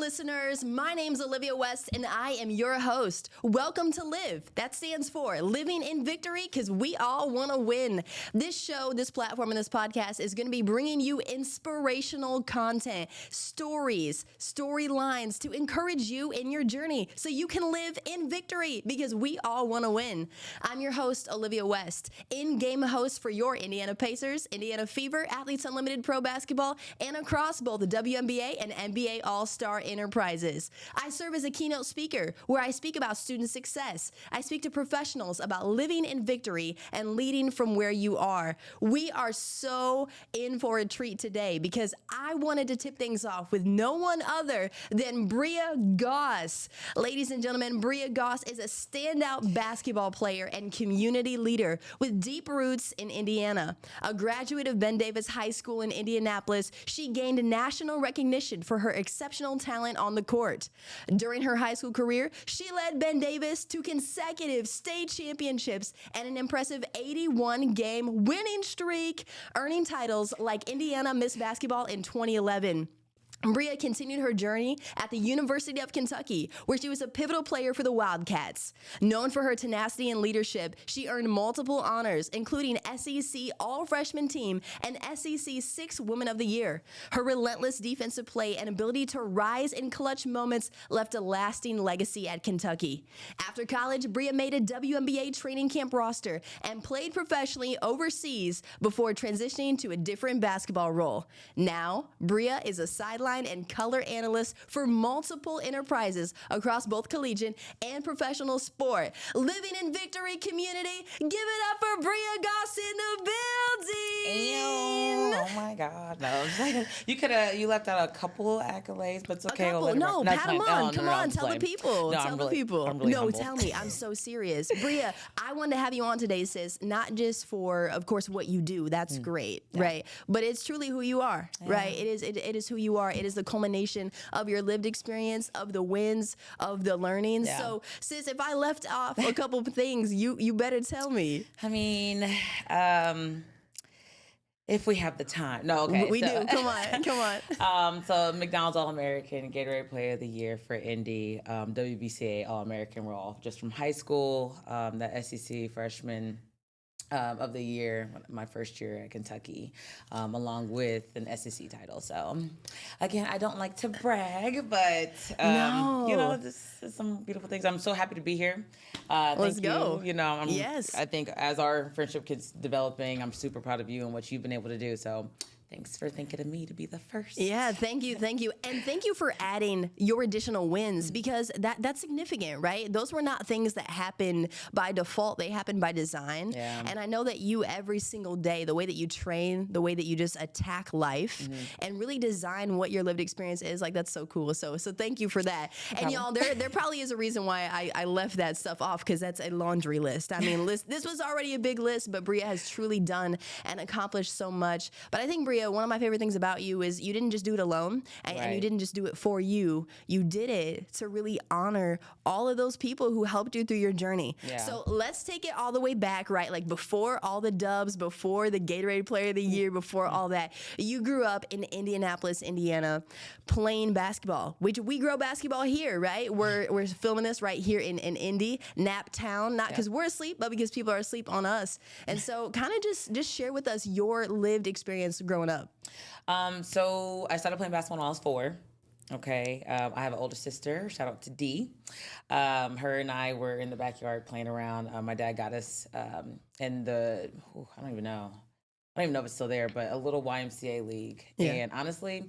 listeners. My name's Olivia West, and I am your host. Welcome to Live. That stands for Living in Victory, because we all want to win. This show, this platform, and this podcast is going to be bringing you inspirational content, stories, storylines to encourage you in your journey so you can live in victory, because we all want to win. I'm your host, Olivia West, in-game host for your Indiana Pacers, Indiana Fever, Athletes Unlimited Pro Basketball, and across both the WNBA and NBA All-Star enterprises. I serve as a keynote speaker where I speak about student success. I speak to professionals about living in victory and leading from where you are. We are so in for a treat today because I wanted to tip things off with no one other than Bria Goss. Ladies and gentlemen, Bria Goss is a standout basketball player and community leader with deep roots in Indiana. A graduate of Ben Davis High School in Indianapolis, she gained national recognition for her exceptional talent on the court. During her high school career, she led Ben Davis to consecutive state championships and an impressive 81-game winning streak, earning titles like Indiana Miss Basketball in 2011. Bria continued her journey at the University of Kentucky, where she was a pivotal player for the Wildcats. Known for her tenacity and leadership, she earned multiple honors, including SEC All-Freshman Team and SEC Sixth Woman of the Year. Her relentless defensive play and ability to rise in clutch moments left a lasting legacy at Kentucky. After college, Bria made a WNBA training camp roster and played professionally overseas before transitioning to a different basketball role. Now, Bria is a sideline and color analyst for multiple enterprises across both collegiate and professional sport. Living in Victory community, give it up for Bria Goss in the building. Ew. Oh my God, no! You left out a couple accolades, but it's okay. No, pat them on. Come on, tell the people. No, tell the people. I'm really No, humble. tell me. I'm so serious, Bria. I wanted to have you on today, sis. Not just for, of course, what you do. That's great, right? But it's truly who you are, right? It is who you are. It is the culmination of your lived experience, of the wins, of the learning. Yeah. So, sis, if I left off a couple of things, you better tell me. I mean, if we have the time. No, okay. We do. Come on. So McDonald's All-American, Gatorade Player of the Year for Indy, WBCA All-American role just from high school, the SEC freshman of the year, my first year at Kentucky, along with an SEC title. So, again, I don't like to brag, but this is some beautiful things. I'm so happy to be here. Let's go. Yes. I think as our friendship keeps developing, I'm super proud of you and what you've been able to do. So, thanks for thinking of me to be the first. Yeah, thank you. And thank you for adding your additional wins, because that's significant, right? Those were not things that happen by default. They happen by design. Yeah. And I know that you, every single day, the way that you train, the way that you just attack life and really design what your lived experience is, like, that's so cool. So thank you for that. And y'all, there probably is a reason why I left that stuff off, because that's a laundry list. I mean, this was already a big list, but Bria has truly done and accomplished so much. But I think, Bria, one of my favorite things about you is you didn't just do it alone, and you didn't just do it for you. You did it to really honor all of those people who helped you through your journey. Yeah. So let's take it all the way back, right? Like, before all the dubs, before the Gatorade Player of the Year, before all that, you grew up in Indianapolis, Indiana, playing basketball, which we grow basketball here, right? We're filming this right here in Indy, Nap Town, not because we're asleep, but because people are asleep on us. And so kind of just share with us your lived experience growing up. So I started playing basketball when I was 4. Okay. I have an older sister. Shout out to Dee. Her and I were in the backyard playing around. My dad got us in the, I don't even know if it's still there, but a little YMCA league. Yeah. And honestly,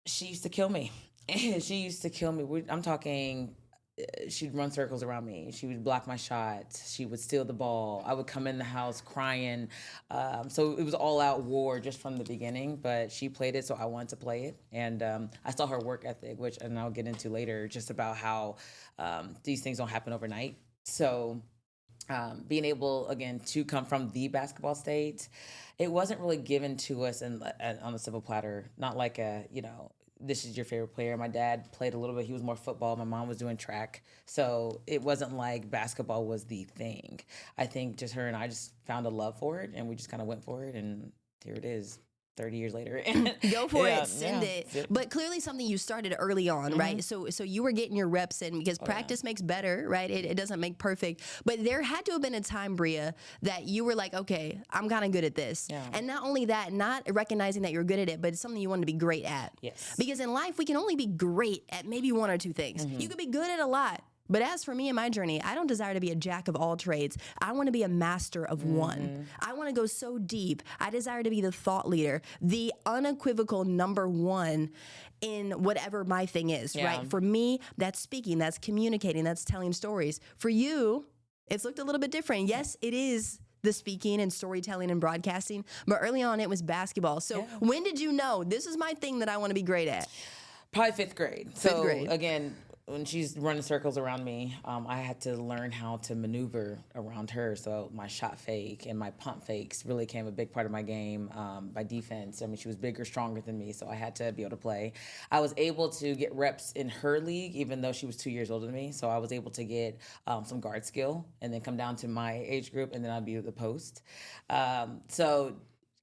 she used to kill me. I'm talking, she'd run circles around me. She would block my shots. She would steal the ball. I would come in the house crying. So it was all out war just from the beginning, but she played it, so I wanted to play it. And I saw her work ethic, and I'll get into later, just about how these things don't happen overnight. So being able, again, to come from the basketball state, it wasn't really given to us on a silver platter, not like this is your favorite player. My dad played a little bit. He was more football. My mom was doing track. So it wasn't like basketball was the thing. I think just her and I just found a love for it, and we just kind of went for it, and here it is. 30 years later. Go for it, send it. But clearly something you started early on, right? So you were getting your reps in because practice makes better, right? It doesn't make perfect. But there had to have been a time, Bria, that you were like, okay, I'm kind of good at this. Yeah. And not only that, not recognizing that you're good at it, but it's something you wanted to be great at. Yes. Because in life, we can only be great at maybe one or two things. You could be good at a lot. But as for me and my journey, I don't desire to be a jack of all trades. I want to be a master of one. I want to go so deep. I desire to be the thought leader, the unequivocal number one in whatever my thing is, right? For me, that's speaking, that's communicating, that's telling stories. For you, it's looked a little bit different. Yes, it is the speaking and storytelling and broadcasting, but early on it was basketball. So when did you know this is my thing that I want to be great at? Probably fifth grade. So again, when she's running circles around me, I had to learn how to maneuver around her. So my shot fake and my pump fakes really became a big part of my game. My defense, I mean, she was bigger, stronger than me, so I had to be able to play. I was able to get reps in her league, even though she was 2 years older than me. So I was able to get some guard skill and then come down to my age group, and then I'd be at the post. So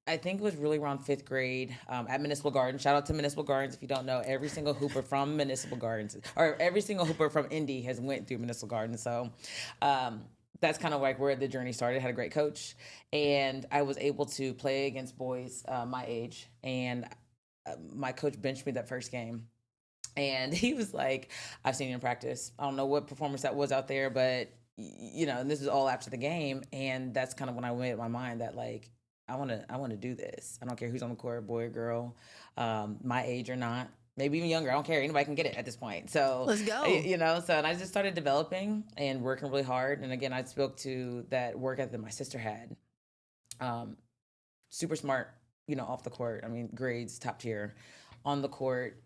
I think it was really around fifth grade at Municipal Gardens. Shout out to Municipal Gardens. If you don't know, every single hooper from Municipal Gardens, or every single hooper from Indy has went through Municipal Gardens. So that's kind of like where the journey started. I had a great coach, and I was able to play against boys my age. And my coach benched me that first game. And he was like, I've seen you in practice. I don't know what performance that was out there, but, you know, and this is all after the game. And that's kind of when I made up my mind that, like, I want to do this. I don't care who's on the court, boy or girl, my age or not, maybe even younger. I don't care. Anybody can get it at this point. So let's go. You know, so and I just started developing and working really hard. And again, I spoke to that work ethic that my sister had. Super smart, you know, off the court. I mean, grades top tier. On the court,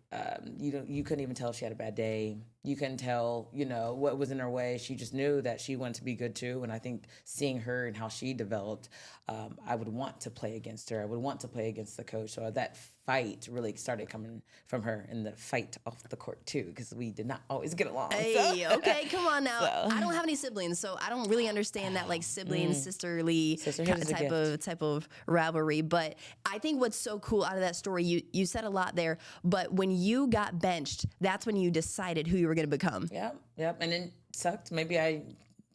you couldn't even tell if she had a bad day. You couldn't tell, you know, what was in her way. She just knew that she wanted to be good too. And I think seeing her and how she developed, I would want to play against her. I would want to play against the coach. So that fight really started coming from her, and the fight off the court too, because we did not always get along. Hey, okay, come on now. I don't have any siblings, so I don't really understand that like sibling, sisterly type of rivalry. But I think what's so cool out of that story, you said a lot there, but when you got benched, that's when you decided who you were going to become. Yep. And it sucked. Maybe I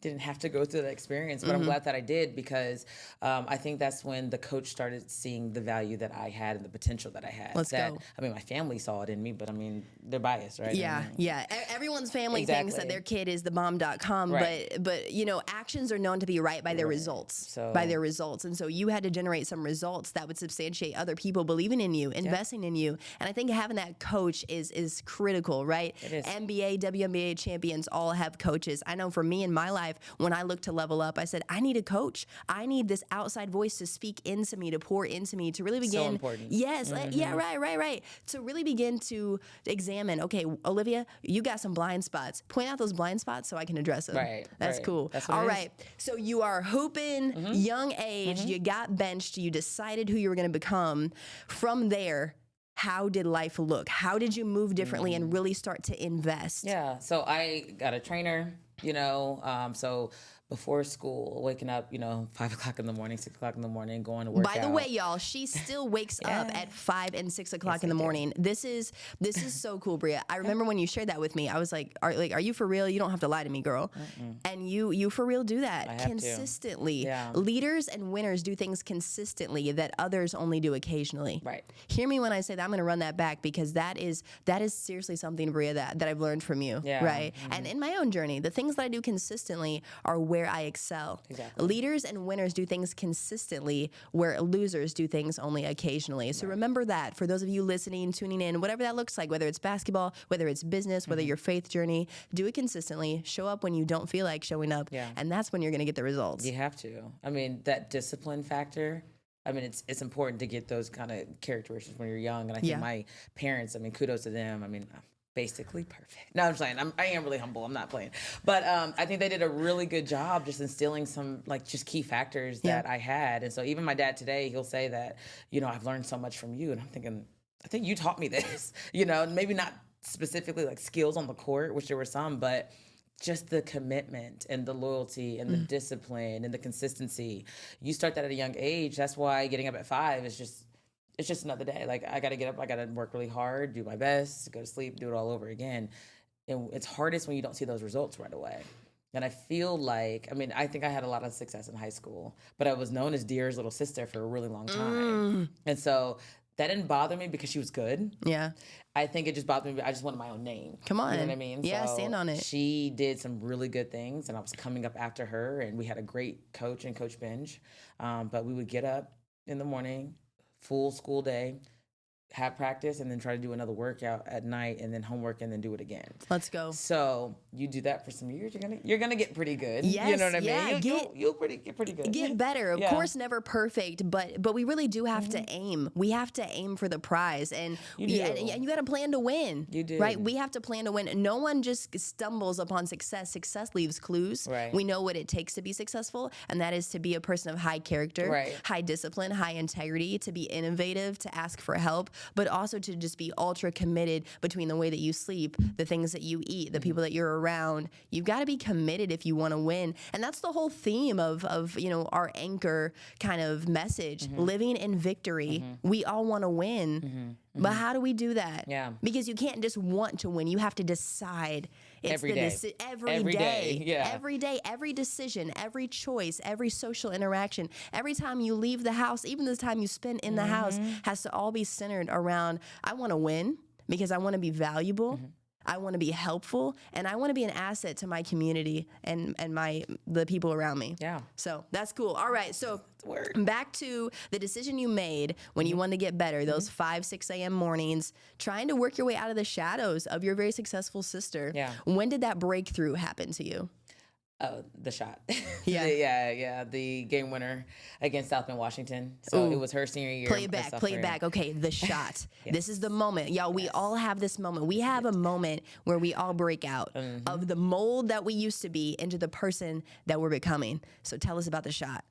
didn't have to go through that experience, but I'm glad that I did, because I think that's when the coach started seeing the value that I had and the potential that I had. Let's go. I mean, my family saw it in me, but I mean, they're biased, right? Yeah, I mean, yeah. Everyone's family thinks that their kid is the bomb.com, but you know, actions are known to be right by their results. And so you had to generate some results that would substantiate other people believing in you, investing in you. And I think having that coach is critical, right? It is. NBA, WNBA champions all have coaches. I know for me in my life, when I looked to level up, I said, I need a coach. I need this outside voice to speak into me, to pour into me, to really begin. So important. Yes. Yeah, right. To really begin to examine, okay, Olivia, you got some blind spots. Point out those blind spots so I can address them. Right. That's cool. That's what all it right. So you are hooping, young age, you got benched, you decided who you were going to become. From there, how did life look? How did you move differently and really start to invest? Yeah. So I got a trainer, you know, so before school, waking up, you know, 5 o'clock in the morning, 6 o'clock in the morning, going to work By the way, y'all, she still wakes up at 5 and 6 o'clock in the morning. This is so cool, Bria. I remember when you shared that with me, I was like, are you for real? You don't have to lie to me, girl. And you for real do that consistently. Yeah. Leaders and winners do things consistently that others only do occasionally. Right. Hear me when I say that. I'm going to run that back, because that is seriously something, Bria, that I've learned from you. Yeah. Right. And in my own journey, the things that I do consistently are where I excel. Exactly. Leaders and winners do things consistently, where losers do things only occasionally. So remember that for those of you listening, tuning in, whatever that looks like, whether it's basketball, whether it's business, whether your faith journey, do it consistently. Show up when you don't feel like showing up. Yeah. And that's when you're going to get the results. You have to. I mean, that discipline factor, I mean, it's important to get those kind of characteristics when you're young. And I think my parents, I mean, kudos to them. I mean, basically perfect. No, I'm saying I am really humble. I'm not playing, but I think they did a really good job just instilling some like just key factors that I had. And so even my dad today, he'll say that, you know, I've learned so much from you, and I'm thinking, I think you taught me this. You know, maybe not specifically like skills on the court, which there were some, but just the commitment and the loyalty and the discipline and the consistency. You start that at a young age. That's why getting up at 5 is just it's just another day. Like I got to get up, I got to work really hard, do my best, go to sleep, do it all over again. And it's hardest when you don't see those results right away. And I feel like, I mean, I think I had a lot of success in high school, but I was known as Deer's little sister for a really long time. And so that didn't bother me because she was good. Yeah. I think it just bothered me. I just wanted my own name. Come on. You know what I mean? Yeah, So stand on it. She did some really good things, and I was coming up after her, and we had a great coach and Coach Benj. But we would get up in the morning, full school day, have practice, and then try to do another workout at night, and then homework, and then do it again. Let's go. So you do that for some years, you're gonna get pretty good. Yes, You know what I yeah, mean? You'll get pretty good. Get better. Of Yeah. course, never perfect, but we really do have to aim. We have to aim for the prize, and You do. and you got to plan to win. You do. Right? We have to plan to win. No one just stumbles upon success. Success leaves clues. Right. We know what it takes to be successful, and that is to be a person of high character, Right. high discipline, high integrity, to be innovative, to ask for help, but also to just be ultra committed between the way that you sleep, the things that you eat, the people that you're around. You've got to be committed if you want to win. And that's the whole theme of our anchor kind of message, living in victory. We all want to win. But how do we do that? Yeah. Because you can't just want to win. You have to decide. It's Every day. Every day. day. Yeah. Every day, every decision, every choice, every social interaction, every time you leave the house, even the time you spend in the house, has to all be centered around, I want to win because I want to be valuable. I want to be helpful, and I want to be an asset to my community and the people around me. Yeah. So that's cool. All right. So Word. back to the decision you made when you wanted to get better, those 5, 6 a.m. mornings, trying to work your way out of the shadows of your very successful sister. Yeah. When did that breakthrough happen to you? The shot. Yeah. The game winner against South Bend, Washington. So it was her senior year. Play it back. Okay, the shot. This is the moment. Y'all, we all have this moment. We have a moment where we all break out of the mold that we used to be into the person that we're becoming. So tell us about the shot.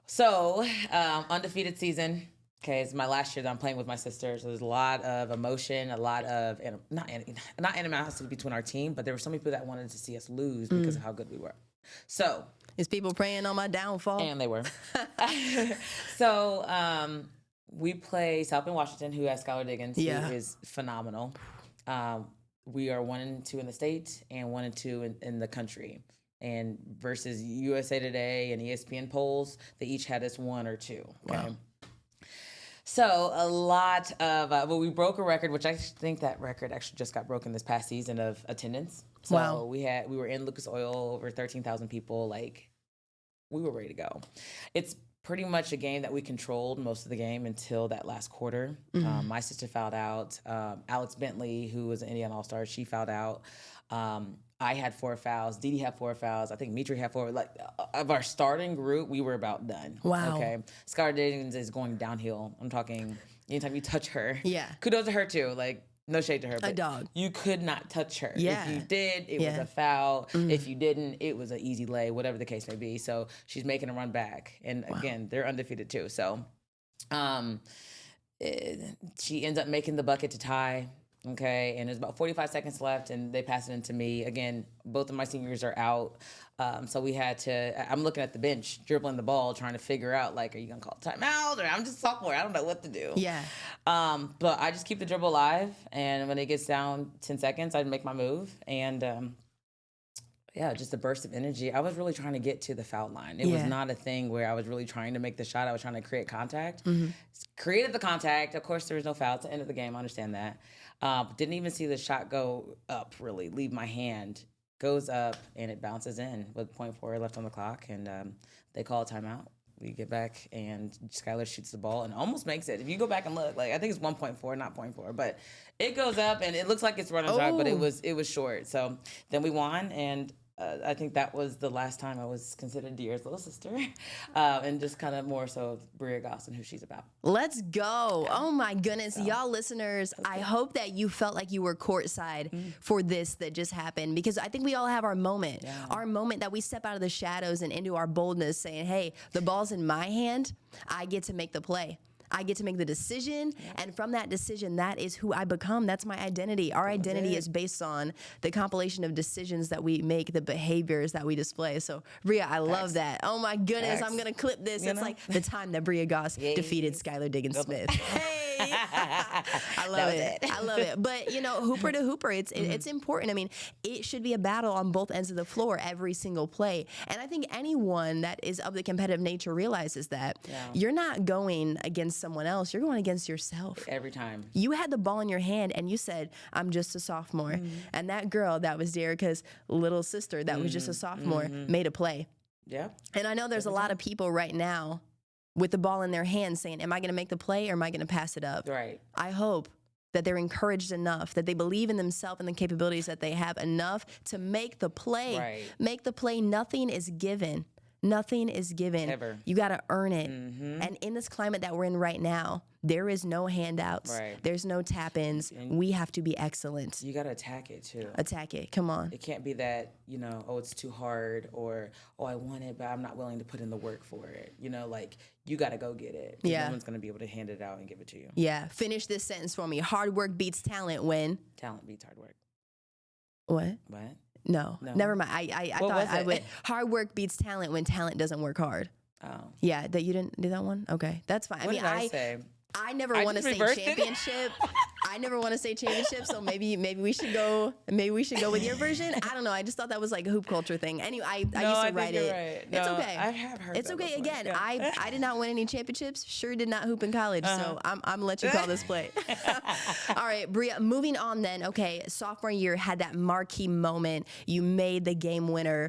So, undefeated season. Okay, it's my last year that I'm playing with my sisters. So there's a lot of emotion, a lot of not animosity between our team, but there were some people that wanted to see us lose because of how good we were. So Is people praying on my downfall? and they were. So we play South Bend, Washington, who has Skylar Diggins, who is phenomenal. We are 1-2 in the state and 1-2 in the country. And versus USA Today and ESPN polls, they each had us 1 or 2. Okay? Wow. So a lot of, we broke a record, which I think that record actually just got broken this past season of attendance. So Wow. we were in Lucas Oil, over 13,000 people. Like, we were ready to go. It's pretty much a game that we controlled most of the game until that last quarter. My sister fouled out. Alex Bentley, who was an Indiana All-Star, she fouled out. I had 4 fouls. Didi had 4 fouls. I think Mitri had 4. Like, of our starting group, we were about done. Wow. Okay. Skylar Diggins is going downhill. I'm talking anytime you touch her. Yeah. Kudos to her too. Like, no shade to her. But dog. You could not touch her. Yeah. If you did, it was a foul. If you didn't, it was an easy lay, whatever the case may be. So she's making a run back. And again, they're undefeated too. So she ends up making the bucket to tie. Okay, and there's about 45 seconds left, and they pass it into me. Again, both of my seniors are out, so we had to, I'm looking at the bench, dribbling the ball, trying to figure out, like, are you going to call timeout, or I'm just a sophomore, I don't know what to do. Yeah. But I just keep the dribble alive, and when it gets down 10 seconds, I'd make my move, and just a burst of energy. I was really trying to get to the foul line. It was not a thing where I was really trying to make the shot. I was trying to create contact. Created the contact. Of course, there was no foul at the end of the game. I understand that. Didn't even see the shot go up, really, leave my hand. Goes up, and it bounces in with 0.4 left on the clock, and they call a timeout. We get back, and Skylar shoots the ball and almost makes it. If you go back and look, like, I think it's 1.4, not 0.4, but it goes up, and it looks like it's running drive, but it was short. So then we won, and I think that was the last time I was considered Deer's little sister, and just kind of more so Bria Goss and who she's about. Let's go. Oh my goodness. Y'all listeners, I hope that you felt like you were courtside for this that just happened, because I think we all have our moment, our moment that we step out of the shadows and into our boldness saying, hey, the ball's in my hand. I get to make the play. I get to make the decision. And from that decision, that is who I become. That's my identity. Our identity is based on the compilation of decisions that we make, the behaviors that we display. So, Bria, I love that. Oh my goodness, I'm going to clip this. It's like the time that Bria Goss defeated Skylar Diggins-Smith. Hey! I love it. I love it. But, you know, hooper to hooper, it's important. I mean, it should be a battle on both ends of the floor every single play. And I think anyone that is of the competitive nature realizes that you're not going against someone else. You're going against yourself. Every time. You had the ball in your hand and you said, I'm just a sophomore. And that girl that was Derica's little sister that was just a sophomore made a play. Yeah. And I know there's a lot of people right now with the ball in their hands saying, am I going to make the play or am I going to pass it up? Right. I hope that they're encouraged enough, that they believe in themselves and the capabilities that they have enough to make the play. Right. Make the play. Nothing is given. Nothing is given. Ever. You got to earn it. And in this climate that we're in right now, there is no handouts. Right. There's no tap-ins. We have to be excellent. You got to attack it too. Attack it. Come on. It can't be that, you know, oh, it's too hard, or, oh, I want it, but I'm not willing to put in the work for it. You know, like, you got to go get it. Yeah. No one's going to be able to hand it out and give it to you. Yeah. Finish this sentence for me. Hard work beats talent when? Talent beats hard work. What? What? No. Never mind. I thought I would. Hard work beats talent when talent doesn't work hard. Oh. Yeah, that you didn't do that one? Okay, that's fine. What did I say? I never want to say championship. I never want to say championship, so maybe we should go with your version. I don't know. I just thought that was like a hoop culture thing. Anyway, I used to write it. Right. It's no, okay. I have heard. It's that okay. before. Again, Yeah. I did not win any championships. Sure did not hoop in college. So I'm gonna let you call this play. All right, Bria. Moving on then. Okay, sophomore year had that marquee moment. You made the game winner.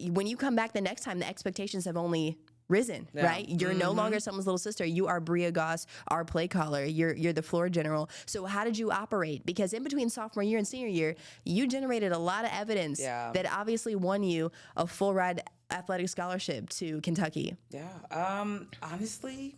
When you come back the next time, the expectations have only risen, right? You're no longer someone's little sister. You are Bria Goss, our play caller. You're the floor general. So how did you operate? Because in between sophomore year and senior year, you generated a lot of evidence that obviously won you a full ride athletic scholarship to Kentucky. Yeah. Honestly,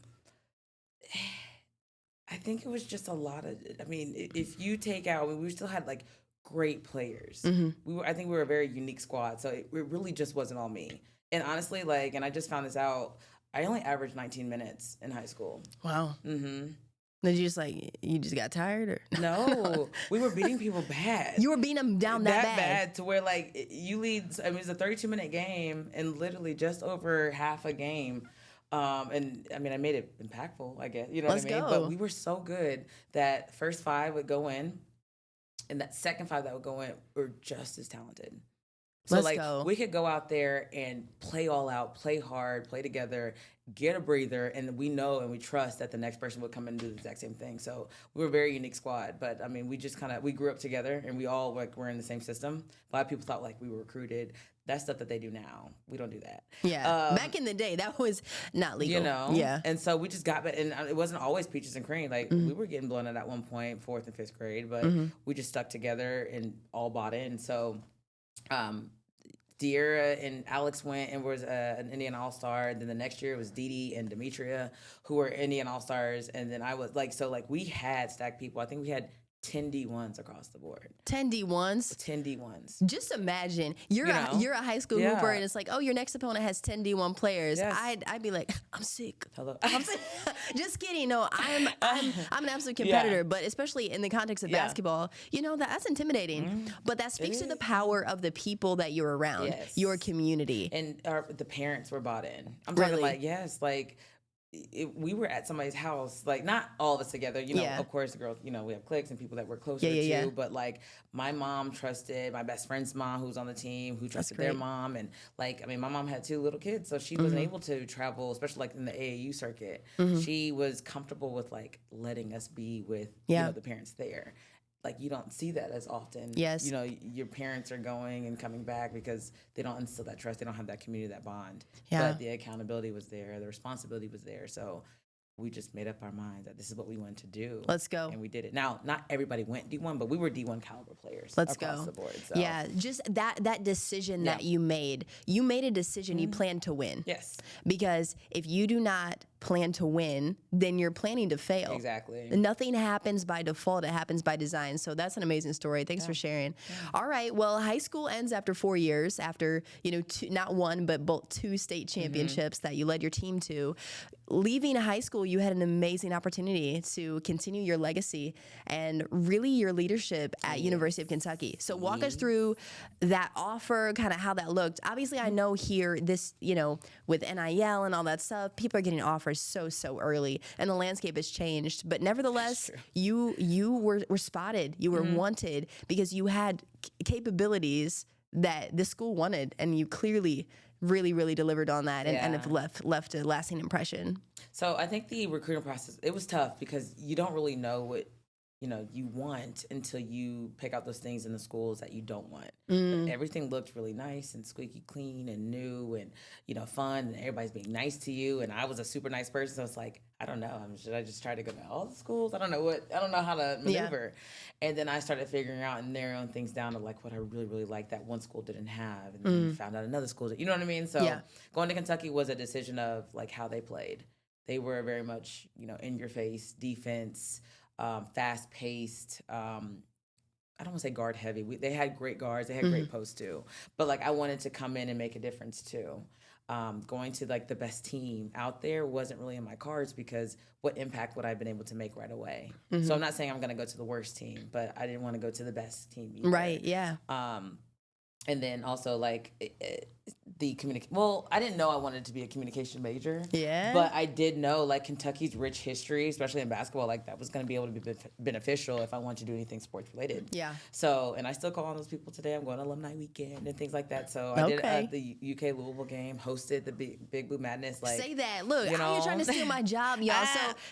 I think it was just a lot of. I mean, if you take out, we still had like great players. I think we were a very unique squad. So it really just wasn't all me. And honestly, like, and I just found this out, I only averaged 19 minutes in high school. Wow. Did you just got tired or? No, we were beating people bad. You were beating them down that bad to where like you lead, I mean, it's a 32-minute game and literally just over half a game. And I mean, I made it impactful, I guess, you know what I mean? Go. But we were so good that first 5 would go in and that second 5 that would go in were just as talented. So we could go out there and play all out, play hard, play together, get a breather, and we know and we trust that the next person would come in and do the exact same thing. So we were a very unique squad, but I mean, we just we grew up together and we all were in the same system. A lot of people thought like we were recruited. That's stuff that they do now. We don't do that. Yeah. Back in the day, that was not legal. You know? Yeah. And so we just got, and it wasn't always peaches and cream. Like we were getting blown out at one point, 4th and 5th grade, but we just stuck together and all bought in. So, Deira and Alex went and was an Indian All-Star. And then the next year it was Didi and Demetria who were Indian All-Stars. And then I was we had stacked people. I think we had 10 D1s across the board. 10 D1s? 10 D1s. Just imagine, you're a high school hooper and it's like, oh, your next opponent has 10 D1 players. Yes. I'd be like, I'm sick. Hello. I'm sick. Just kidding. No, I'm an absolute competitor, but especially in the context of basketball, you know, that's intimidating. But that speaks to the power of the people that you're around, your community. And the parents were bought in. I'm talking we were at somebody's house, like not all of us together, you know, of course the girls, you know, we have cliques and people that we're closer to, but like my mom trusted my best friend's mom who's on the team, who trusted their mom. And like, I mean, my mom had 2 little kids, so she wasn't able to travel, especially like in the AAU circuit. She was comfortable with like letting us be with, you know, the parents there. Like you don't see that as often. Yes. You know, your parents are going and coming back because they don't instill that trust. They don't have that community, that bond. Yeah. But the accountability was there. The responsibility was there. So we just made up our minds that this is what we wanted to do. Let's go. And we did it. Now, not everybody went D1, but we were D1 caliber players across the board. So. Yeah, just that decision that you made a decision you planned to win. Yes. Because if you do not plan to win, then you're planning to fail. Exactly. Nothing happens by default. It happens by design. So that's an amazing story. Thanks for sharing. All right. Well, high school ends after 4 years, after, you know, not one, but both 2 state championships that you led your team to. Leaving high school, school, you had an amazing opportunity to continue your legacy and really your leadership at University of Kentucky. So walk us through that offer, kind of how that looked. Obviously, I know here this, with NIL and all that stuff, people are getting offers so early, and the landscape has changed. But nevertheless, you were spotted, you were wanted because you had capabilities that the school wanted, and you clearly really delivered on that and have left a lasting impression. So I think the recruiting process, it was tough because you don't really know what you want until you pick out those things in the schools that you don't want. But everything looked really nice and squeaky clean and new and fun, and everybody's being nice to you, and I was a super nice person, so it's like, I don't know, should I just try to go to all the schools? I don't know how to maneuver. And then I started figuring out and narrowing things down to like what I really liked that one school didn't have, and then found out another school that, you know what I mean? So going to Kentucky was a decision of like how they played. They were very much in your face defense, fast paced. I don't want to say guard heavy. They had great guards. They had great posts too. But like I wanted to come in and make a difference too. Going to like the best team out there wasn't really in my cards because what impact would I have been able to make right away? So I'm not saying I'm going to go to the worst team, but I didn't want to go to the best team either. Right. Yeah. And then also like I didn't know I wanted to be a communication major. Yeah. But I did know like Kentucky's rich history, especially in basketball, like that was going to be able to be beneficial if I wanted to do anything sports related. Yeah. So, and I still call on those people today. I'm going to alumni weekend and things like that. So I did the UK Louisville game, hosted the Big Blue Madness. Like, say that. Look, you're trying to steal my job, y'all.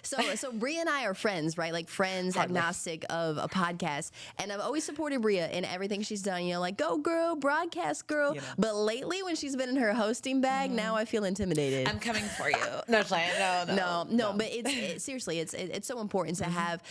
So Bria and I are friends, right? Like friends, agnostic of a podcast. And I've always supported Bria in everything she's done. Like, go girl, broadcast girl. But lately when she's been in her hosting bag, now I feel intimidated. I'm coming for you. No. But it's seriously, it's so important to have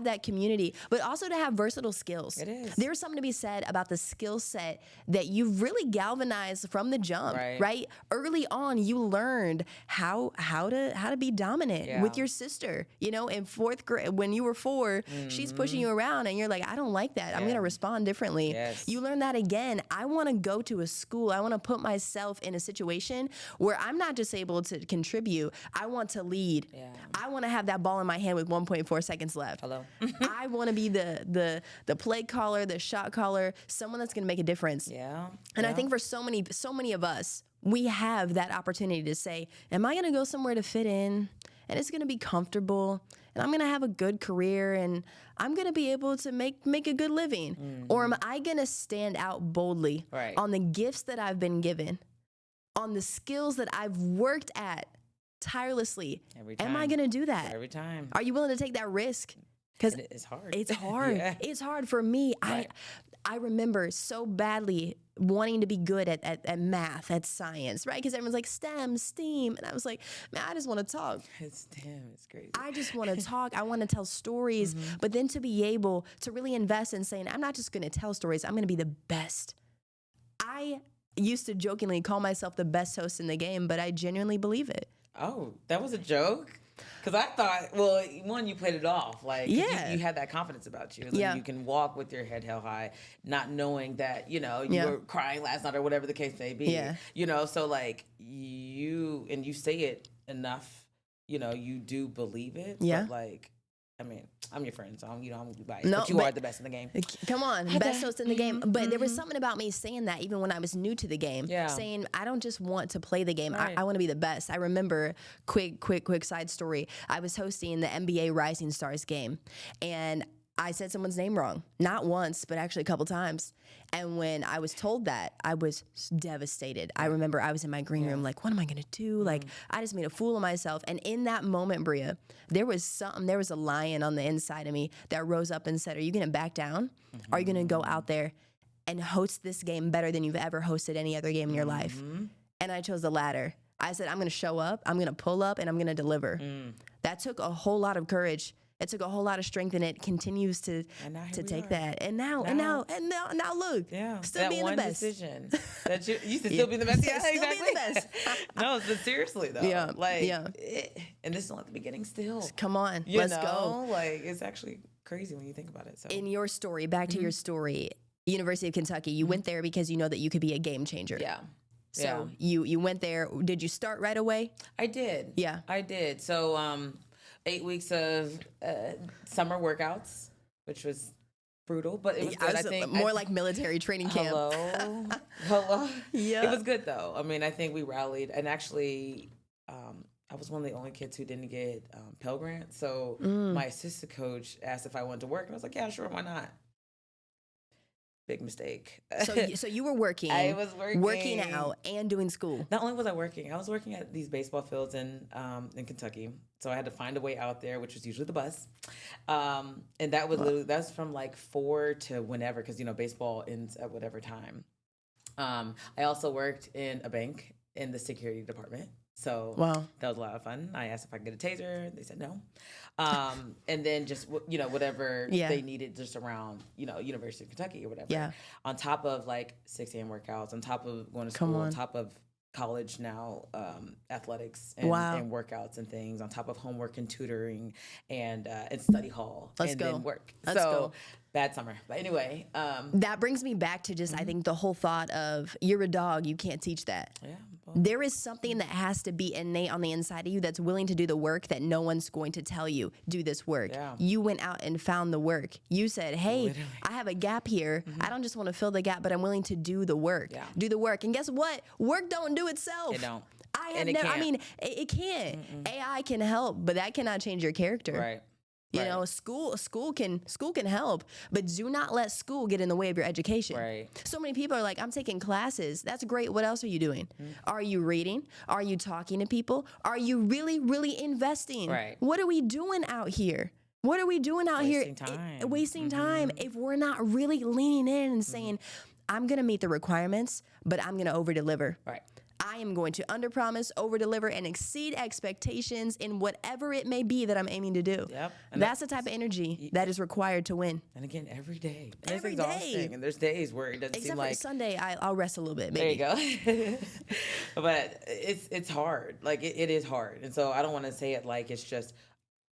that community, but also to have versatile skills. It is. There's something to be said about the skill set that you've really galvanized from the jump, right? Early on, you learned how to be dominant with your sister. In fourth grade, when you were 4, she's pushing you around, and you're like, I don't like that. I'm gonna respond differently. Yes. You learn that again. I want to go to a school. I want to put myself in a situation where I'm not just able to contribute. I want to lead. Yeah. I want to have that ball in my hand with 1.4 seconds left. Hello. I want to be the play caller, the shot caller, someone that's going to make a difference. Yeah. And I think for so many of us, we have that opportunity to say, am I going to go somewhere to fit in? And it's going to be comfortable, and I'm going to have a good career, and I'm going to be able to make a good living. Or am I going to stand out boldly on the gifts that I've been given, on the skills that I've worked at tirelessly? Every time. Am I going to do that? Every time. Are you willing to take that risk? Because it's hard. It's hard. It's hard for me. Right. I remember so badly wanting to be good at math, at science, right? Because everyone's like STEM, STEAM. And I was like, man, I just want to talk. It's STEM, it's crazy. I just want to talk. I want to tell stories. But then to be able to really invest in saying, I'm not just going to tell stories, I'm going to be the best. I used to jokingly call myself the best host in the game, but I genuinely believe it. Oh, that was a joke? Because I thought, well, one, you played it off. Like, you had that confidence about you. Like, you can walk with your head held high, not knowing that, you were crying last night or whatever the case may be. Yeah. So, like, you say it enough, you do believe it. Yeah. But, like, I mean, I'm your friend, so I'm gonna be biased. No, but you are the best in the game. Come on, best host in the game. But there was something about me saying that even when I was new to the game. Yeah. Saying, I don't just want to play the game. Right. I want to be the best. I remember, quick side story. I was hosting the NBA Rising Stars game, and I said someone's name wrong. Not once, but actually a couple times. And when I was told that, I was devastated. I remember I was in my green room like, what am I going to do? Like, I just made a fool of myself. And in that moment, Bria, there was a lion on the inside of me that rose up and said, are you going to back down? Are you going to go out there and host this game better than you've ever hosted any other game in your life? And I chose the latter. I said, I'm going to show up, I'm going to pull up, and I'm going to deliver. That took a whole lot of courage. It took a whole lot of strength, and it continues to take that. And now look, still being the best. Decision that you should still be the best. Yeah, still being the best. No, but seriously though, and this is only the beginning. Still, come on, let's go. Like, it's actually crazy when you think about it. So, in your story, back to your story, University of Kentucky, you went there because you know that you could be a game changer. Yeah. So you went there. Did you start right away? I did. Yeah, I did. So 8 weeks of summer workouts, which was brutal, but it was good. I think more like military training camp. Hello. Yeah. It was good though. I mean, I think we rallied, and actually, I was one of the only kids who didn't get Pell Grant. So my assistant coach asked if I wanted to work, and I was like, yeah, sure, why not? Big mistake. So you were working. I was working out and doing school. Not only was I was working at these baseball fields in Kentucky. So I had to find a way out there, which was usually the bus. And that was literally, that's from like 4 to whenever, because, baseball ends at whatever time. I also worked in a bank in the security department. So that was a lot of fun. I asked if I could get a taser. They said no. And then just, whatever they needed just around, University of Kentucky or whatever. Yeah. On top of like 6 a.m. workouts, on top of going to school, on top of college now, athletics and workouts and things, on top of homework and tutoring and study hall. Then work. Let's go. Bad summer. But anyway. That brings me back to just, I think the whole thought of you're a dog, you can't teach that. Yeah. There is something that has to be innate on the inside of you that's willing to do the work that no one's going to tell you, do this work. Yeah. You went out and found the work. You said, hey, I have a gap here. I don't just want to fill the gap, but I'm willing to do the work. Yeah. Do the work. And guess what? Work don't do itself. It don't. It can't. AI can help, but that cannot change your character. Right. You know, school can help, but do not let school get in the way of your education. Right. So many people are like, I'm taking classes. That's great. What else are you doing? Are you reading? Are you talking to people? Are you really, really investing? Right. What are we doing out here? What are we doing out Wasting time. Wasting time if we're not really leaning in and saying, I'm going to meet the requirements, but I'm going to over deliver. Right. I am going to underpromise, over-deliver, and exceed expectations in whatever it may be that I'm aiming to do. Yep. And that's the type of energy that is required to win. And again, every day. And Every it's exhausting. day. And there's days where it doesn't Except seem for like Sunday, I'll rest a little bit, maybe. There you go. But it's hard. Like it is hard. And so I don't want to say it like it's just,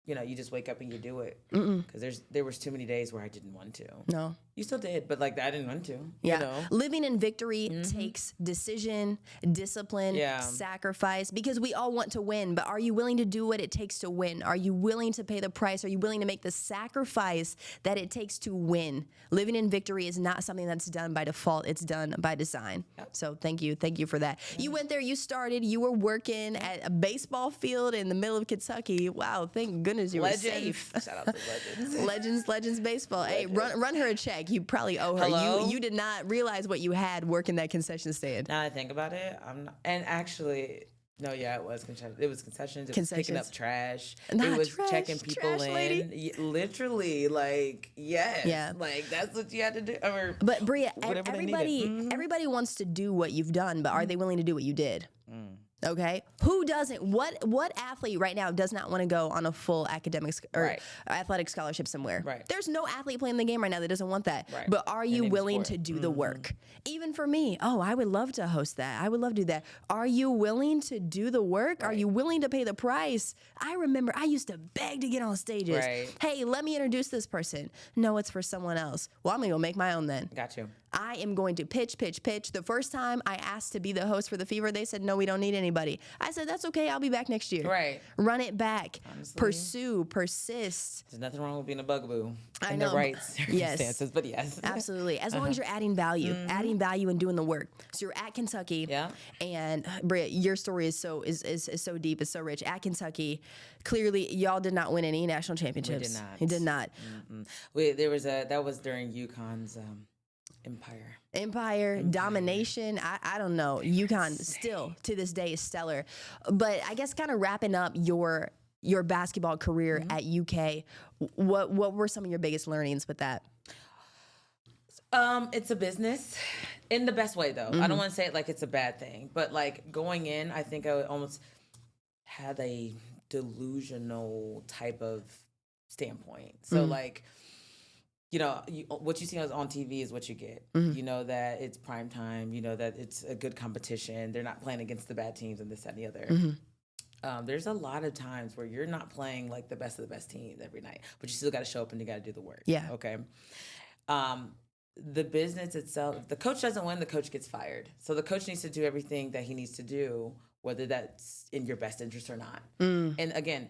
you just wake up and you do it. Because there was too many days where I didn't want to. No. You still did, but like I didn't want to. Yeah. Living in victory takes decision, discipline, sacrifice, because we all want to win, but are you willing to do what it takes to win? Are you willing to pay the price? Are you willing to make the sacrifice that it takes to win? Living in victory is not something that's done by default. It's done by design. Yep. So thank you. Thank you for that. You went there, you started, you were working at a baseball field in the middle of Kentucky. Wow. Thank goodness you were safe. Shout out to Legends. Legends baseball. Hey, run her a check. You probably owe her. Hello? You did not realize what you had working that concession stand. Now I think about it, I'm not, and actually, no, it was concessions. It was concessions. It was picking up trash. Not it was trash, checking people trash in. lady. Literally, like, yes. Yeah. Like, that's what you had to do. Or But Bria, whatever everybody wants to do what you've done, but are they willing to do what you did? Okay, who doesn't? What athlete right now does not want to go on a full academic or athletic scholarship somewhere? Right. There's no athlete playing the game right now that doesn't want that. Right. But are you any willing sport. to do the work? Even for me, I would love to host that. I would love to do that. Are you willing to do the work? Are you willing to pay the price? I remember I used to beg to get on stages. Right. Hey, let me introduce this person. No, it's for someone else. Well, I'm gonna go make my own then. Got you. I am going to pitch. The first time I asked to be the host for the Fever, they said, no, we don't need anybody. I said, that's okay. I'll be back next year. Right. Run it back. Honestly, Pursue. Persist. There's nothing wrong with being a bugaboo I in know. the right circumstances, but yes. Absolutely. As long as you're adding value, and doing the work. So you're at Kentucky. Yeah. And Bria, your story is so deep. It's so rich. At Kentucky, clearly y'all did not win any national championships. We did not. You did not. That was during UConn's Empire, domination. I don't know. UConn still to this day is stellar. But I guess kind of wrapping up your basketball career at UK, what were some of your biggest learnings with that? It's a business in the best way though. I don't want to say it like it's a bad thing, but like going in, I think I almost had a delusional type of standpoint. So like, what you see on TV is what you get. You know that it's prime time. You know that it's a good competition. They're not playing against the bad teams and this, that, and the other. There's a lot of times where you're not playing like the best of the best teams every night, but you still got to show up and you got to do the work. Yeah. Okay. The business itself, if the coach doesn't win, the coach gets fired. So the coach needs to do everything that he needs to do, whether that's in your best interest or not. And again,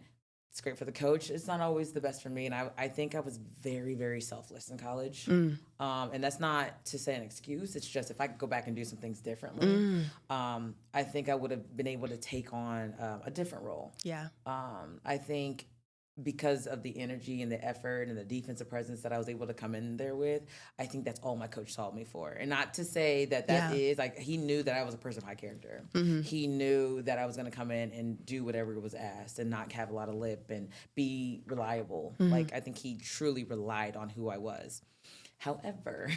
It's great for the coach. It's not always the best for me. And I think I was very, very selfless in college. And that's not to say an excuse. It's just if I could go back and do some things differently, I think I would have been able to take on a different role. Yeah. I think because of the energy and the effort and the defensive presence that I was able to come in there with, I think that's all my coach saw me for. And not to say that is, like, he knew that I was a person of high character. He knew that I was going to come in and do whatever was asked and not have a lot of lip and be reliable. Like, I think he truly relied on who I was. However,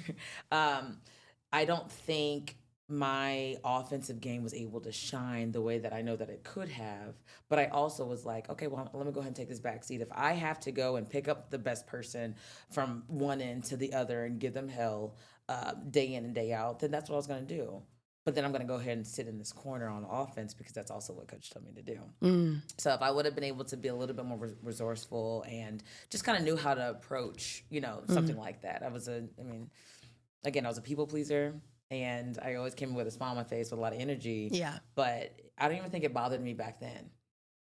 I don't think my offensive game was able to shine the way that I know that it could have. But I also was like, okay, well, let me go ahead and take this back seat. If I have to go and pick up the best person from one end to the other and give them hell day in and day out, then that's what I was going to do. But then I'm going to go ahead and sit in this corner on offense because that's also what coach told me to do. So if I would have been able to be a little bit more resourceful and just kind of knew how to approach, something like that. I was a people pleaser. And I always came in with a smile on my face with a lot of energy. Yeah. But I don't even think it bothered me back then.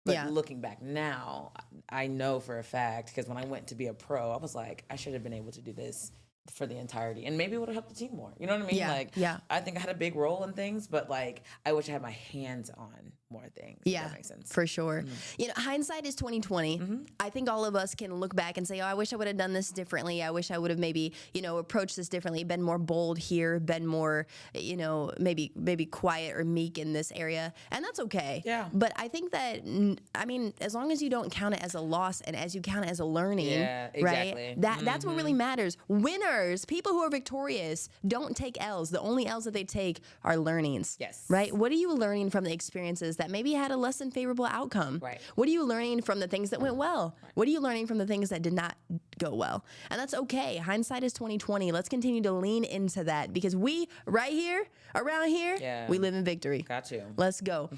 But looking back now, I know for a fact, because when I went to be a pro, I was like, I should have been able to do this for the entirety. And maybe it would have helped the team more. You know what I mean? I think I had a big role in things, but I wish I had my hands on more things. Yeah. If that makes sense. For sure. Hindsight is 2020. I think all of us can look back and say, oh, I wish I would have done this differently. I wish I would have maybe, approached this differently, been more bold here, been more, maybe quiet or meek in this area. And that's okay. Yeah. But I think that, as long as you don't count it as a loss and as you count it as a learning, right? That's what really matters. Winners, people who are victorious, don't take L's. The only L's that they take are learnings. Yes. Right? What are you learning from the experiences that maybe had a less than favorable outcome? Right. What are you learning from the things that went well? Right. What are you learning from the things that did not go well? And that's okay. Hindsight is 2020. Let's continue to lean into that because we, right here, around here, we live in victory. Got you. Let's go.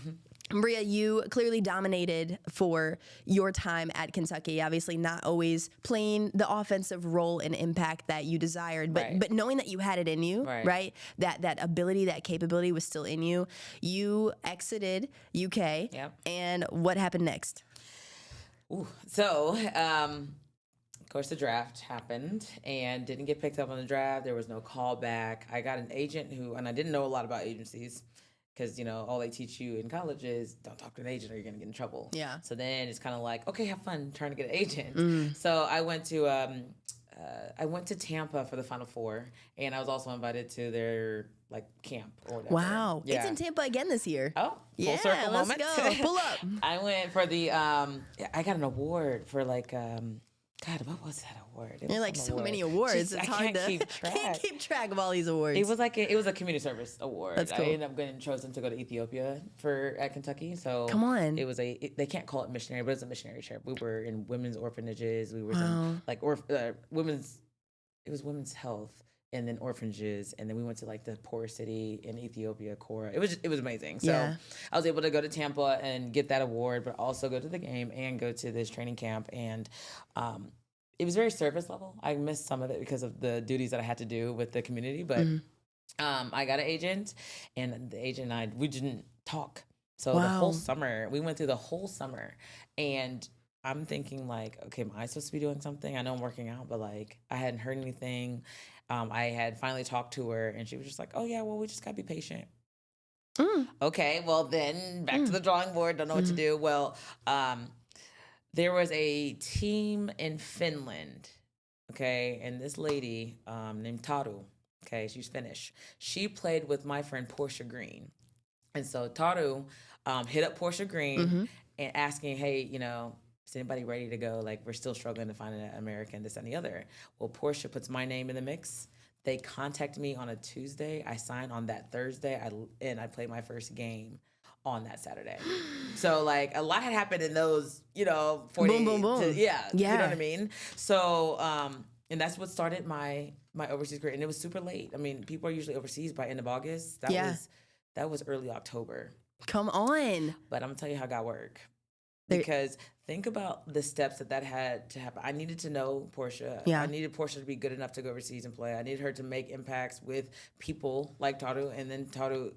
Bria, you clearly dominated for your time at Kentucky, obviously not always playing the offensive role and impact that you desired, but knowing that you had it in you, right? That ability, that capability was still in you. You exited UK, and what happened next? So, of course, the draft happened and didn't get picked up on the draft. There was no callback. I got an agent and I didn't know a lot about agencies. Because, all they teach you in college is don't talk to an agent or you're going to get in trouble. Yeah. So then it's kind of like, okay, have fun trying to get an agent. So I went to Tampa for the Final Four, and I was also invited to their camp or whatever. Wow. Yeah. It's in Tampa again this year. Oh, full circle moment. Let's go. Pull up. I went for the, I got an award for God, what was that award? There are so many awards. It's hard to keep track of all these awards. It was a community service award. That's cool. I ended up getting chosen to go to Ethiopia at Kentucky. So come on. They can't call it missionary, but it's a missionary trip. We were in women's orphanages. We were in women's. It was women's health. And then orphanages, and then we went to the poor city in Ethiopia, Kora. It was amazing. So I was able to go to Tampa and get that award, but also go to the game and go to this training camp. And it was very surface level. I missed some of it because of the duties that I had to do with the community. But I got an agent, and the agent and we didn't talk. So the whole summer, we went through the whole summer, and I'm thinking okay, am I supposed to be doing something? I know I'm working out, but I hadn't heard anything. I had finally talked to her, and she was just like, oh, yeah, well, we just got to be patient. Okay, well, then back to the drawing board. Don't know what to do. Well, there was a team in Finland, okay, and this lady named Taru, okay, she's Finnish. She played with my friend Portia Green. And so Taru hit up Portia Green and asking, hey, is anybody ready to go? We're still struggling to find an American, this and the other. Well, Portia puts my name in the mix. They contact me on a Tuesday. I sign on that Thursday, and I play my first game on that Saturday. So, a lot had happened in those, 48. Boom, boom, boom. Yeah. You know what I mean? So, and that's what started my overseas career. And it was super late. I mean, people are usually overseas by end of August. That was early October. Come on. But I'm going to tell you how God worked. Because think about the steps that had to happen. I needed to know Portia. Yeah. I needed Portia to be good enough to go overseas and play. I needed her to make impacts with people like Taru, and then Taru,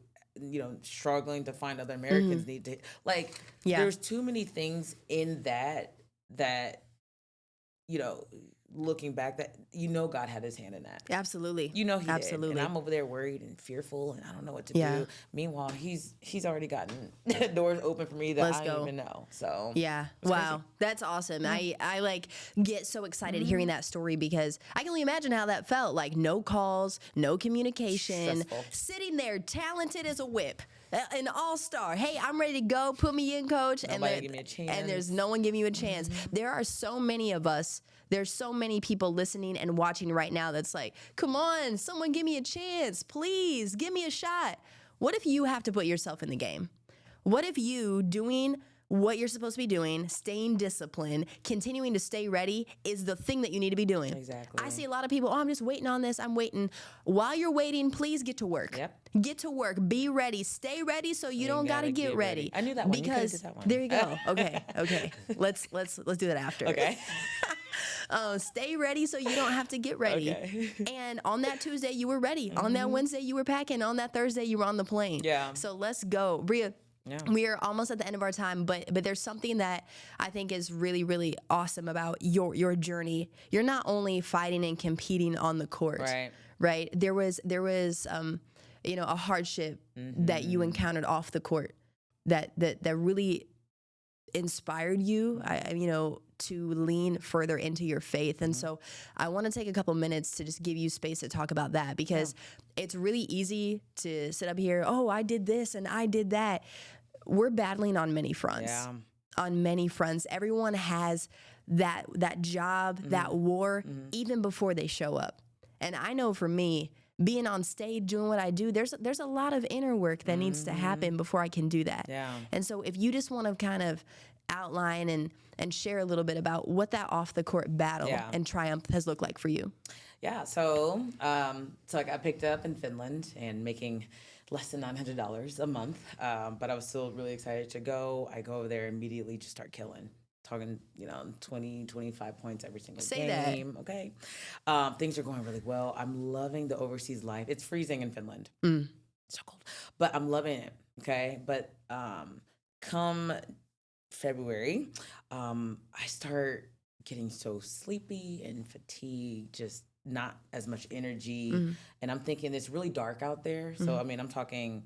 struggling to find other Americans need to there's too many things in that that, looking back, that God had his hand in that. Absolutely. He Absolutely. did. And I'm over there worried and fearful, and I don't know what to Yeah. do. Meanwhile, he's already gotten doors open for me that I don't even know. So yeah, wow, crazy. That's awesome. I like get so excited hearing that story because I can only imagine how that felt. Like no calls, no communication, Stressful. Sitting there, talented as a whip. An all-star. Hey, I'm ready to go. Put me in, coach. Nobody give me a chance. And there's no one giving you a chance. There are so many of us. There's so many people listening and watching right now that's like, come on, someone give me a chance. Please, give me a shot. What if you have to put yourself in the game? What if you doing what you're supposed to be doing, staying disciplined, continuing to stay ready is the thing that you need to be doing? Exactly. I see a lot of people, I'm just waiting on this. I'm waiting. While you're waiting, please get to work. Yep. Get to work. Be ready. Stay ready so you don't got to get ready. I knew that one. Because you did that one. There you go. Okay. Let's do that after. Okay. Stay ready so you don't have to get ready. Okay. And on that Tuesday, you were ready. On that Wednesday, you were packing. On that Thursday, you were on the plane. Yeah. So let's go. Bria, we are almost at the end of our time, but there's something that I think is really, really awesome about your journey. You're not only fighting and competing on the court, right? There was a hardship that you encountered off the court that really inspired you, to lean further into your faith. And so I want to take a couple minutes to just give you space to talk about that, because it's really easy to sit up here, I did this and I did that. We're battling on many fronts. Yeah. On many fronts. Everyone has that job, that war, even before they show up. And I know for me, being on stage, doing what I do, there's a lot of inner work that needs to happen before I can do that. Yeah. And so if you just want to kind of outline and share a little bit about what that off the court battle and triumph has looked like for you. Yeah. So I got picked up in Finland and making less than $900 a month. But I was still really excited to go. I go over there immediately, just start killing. Talking, 20, 25 points every single game. That. Okay. Things are going really well. I'm loving the overseas life. It's freezing in Finland. So cold. But I'm loving it. Okay. But come February, I start getting so sleepy and fatigued, just not as much energy. And I'm thinking it's really dark out there. So, I'm talking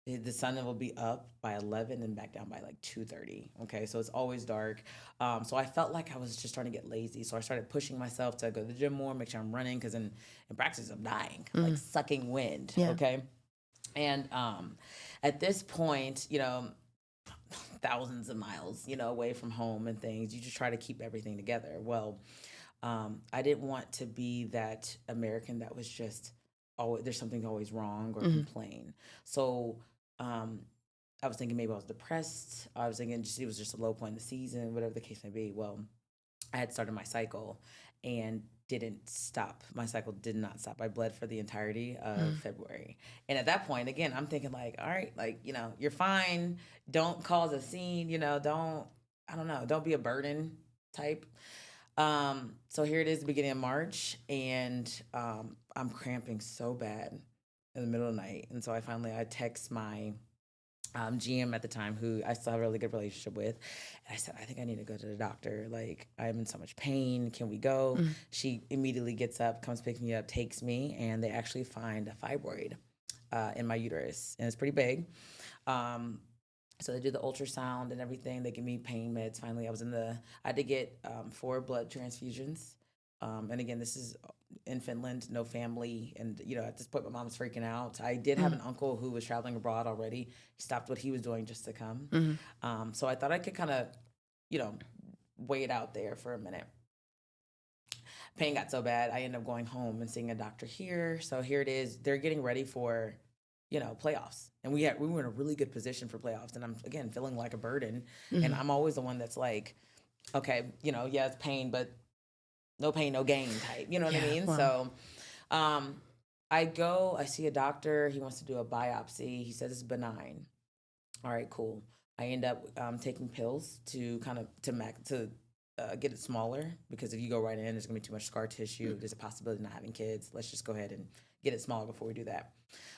the sun will be up by 11 and back down by like 2:30. Okay, so it's always dark. So I felt like I was just starting to get lazy. So I started pushing myself to go to the gym more, make sure I'm running, because in practice I'm dying, like sucking wind. Yeah. Okay, and at this point, thousands of miles, away from home and things, you just try to keep everything together. Well, I didn't want to be that American that was just, there's something always wrong or complain. So I was thinking maybe I was depressed. I was thinking it was just a low point in the season, whatever the case may be. Well, I had started my cycle and didn't stop. My cycle did not stop. I bled for the entirety of February. And at that point, again, I'm thinking like, all right, like, you're fine. Don't cause a scene, don't be a burden type. So here it is, the beginning of March, and I'm cramping so bad in the middle of the night. And so I text my GM at the time, who I still have a really good relationship with. And I said, I think I need to go to the doctor. Like, I'm in so much pain. Can we go? She immediately gets up, comes pick me up, takes me, and they actually find a fibroid in my uterus. And it's pretty big. So they do the ultrasound and everything. They give me pain meds. Finally, I had to get 4 blood transfusions. And again, this is in Finland, no family. And, at this point, my mom's freaking out. I did have an uncle who was traveling abroad already. He stopped what he was doing just to come. So I thought I could kind of, wait out there for a minute. Pain got so bad, I ended up going home and seeing a doctor here. So here it is. They're getting ready for, playoffs. And we were in a really good position for playoffs. And I'm, again, feeling like a burden. And I'm always the one that's like, okay, it's pain, but no pain, no gain type. You know what I mean? Wow. So I see a doctor. He wants to do a biopsy. He says it's benign. All right, cool. I end up taking pills to get it smaller, because if you go right in, there's going to be too much scar tissue. There's a possibility of not having kids. Let's just go ahead and get it smaller before we do that.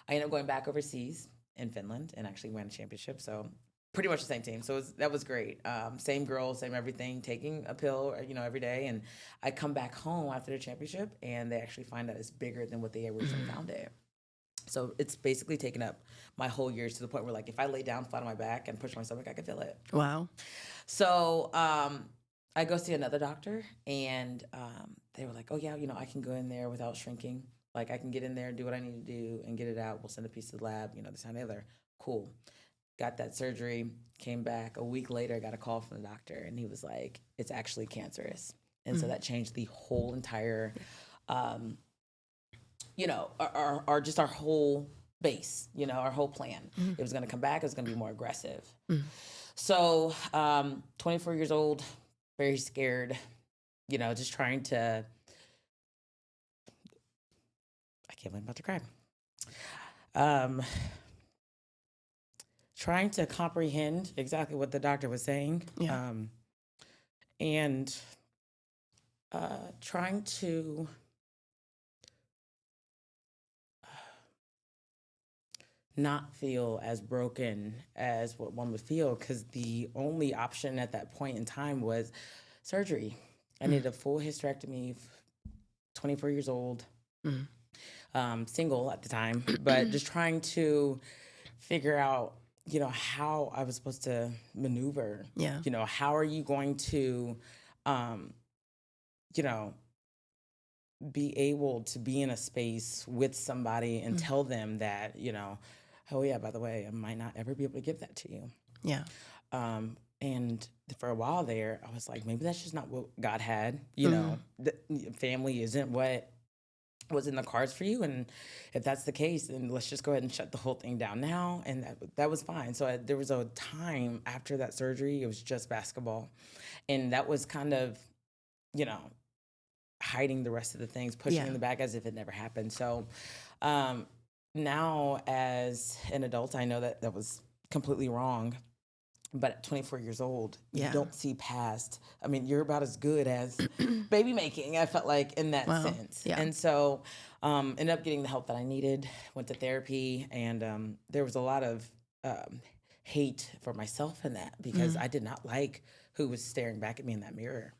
I end up going back overseas in Finland and actually won a championship. So pretty much the same team. So that was great. Same girl, same everything, taking a pill, every day. And I come back home after the championship, and they actually find that it's bigger than what they originally found it. So it's basically taken up my whole years to the point where, like, if I lay down flat on my back and push my stomach, I can feel it. Wow. So I go see another doctor, and they were like, oh, yeah, I can go in there without shrinking. Like, I can get in there and do what I need to do and get it out. We'll send a piece to the lab, this and the other. Cool. Got that surgery, came back. A week later, I got a call from the doctor, and he was like, it's actually cancerous. And so that changed the whole entire, our whole base, our whole plan. It was going to come back. It was going to be more aggressive. So 24 years old, very scared, just trying to, I can't believe I'm about to cry. Trying to comprehend exactly what the doctor was saying. Yeah. And trying to not feel as broken as what one would feel, because the only option at that point in time was surgery. I needed a full hysterectomy, 24 years old, single at the time, but just trying to figure out, how I was supposed to maneuver. Yeah. How are you going to, be able to be in a space with somebody and tell them that, oh yeah, by the way, I might not ever be able to give that to you. Yeah. And for a while there, I was like, maybe that's just not what God had. Family isn't what was in the cards for you. And if that's the case, then let's just go ahead and shut the whole thing down now. And that was fine. So there was a time after that surgery, it was just basketball. And that was kind of, hiding the rest of the things, pushing in the back as if it never happened. So now as an adult, I know that was completely wrong. But at 24 years old, you don't see past. I mean, you're about as good as baby making, I felt like, in that sense. Yeah. And so ended up getting the help that I needed, went to therapy, and there was a lot of hate for myself in that, because I did not like who was staring back at me in that mirror.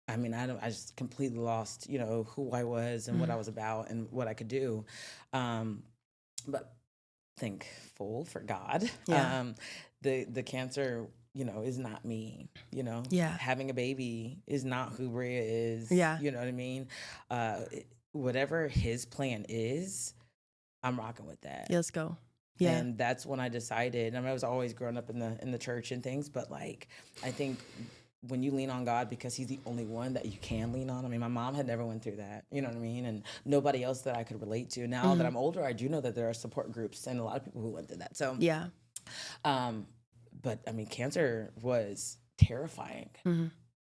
I mean, I just completely lost, who I was and what I was about and what I could do. But thankful for God. Yeah. The cancer, is not me, Yeah. Having a baby is not who Bria is. Yeah. You know what I mean? Whatever his plan is, I'm rocking with that. Yeah, let's go. Yeah. And that's when I decided. I mean, I was always growing up in the church and things, but like, I think when you lean on God because he's the only one that you can lean on. I mean, my mom had never went through that, you know what I mean? And nobody else that I could relate to. Now that I'm older, I do know that there are support groups and a lot of people who went through that. So, yeah. But I mean, cancer was terrifying.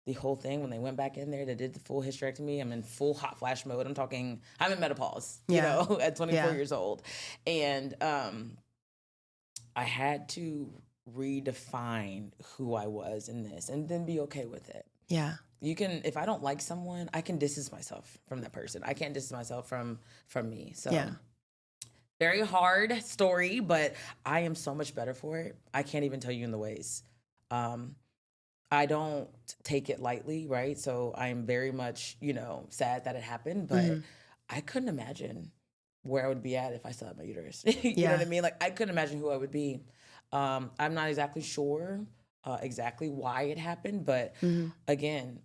The whole thing, when they went back in there, they did the full hysterectomy. I'm in full hot flash mode. I'm in menopause, at 24 years old. And I had to redefine who I was in this and then be okay with it. Yeah. If I don't like someone, I can distance myself from that person. I can't distance myself from me. So very hard story, but I am so much better for it. I can't even tell you in the ways. I don't take it lightly, right? So I'm very much, sad that it happened, but I couldn't imagine where I would be at if I still had my uterus. You know what I mean? Like, I couldn't imagine who I would be. I'm not exactly sure exactly why it happened, but again,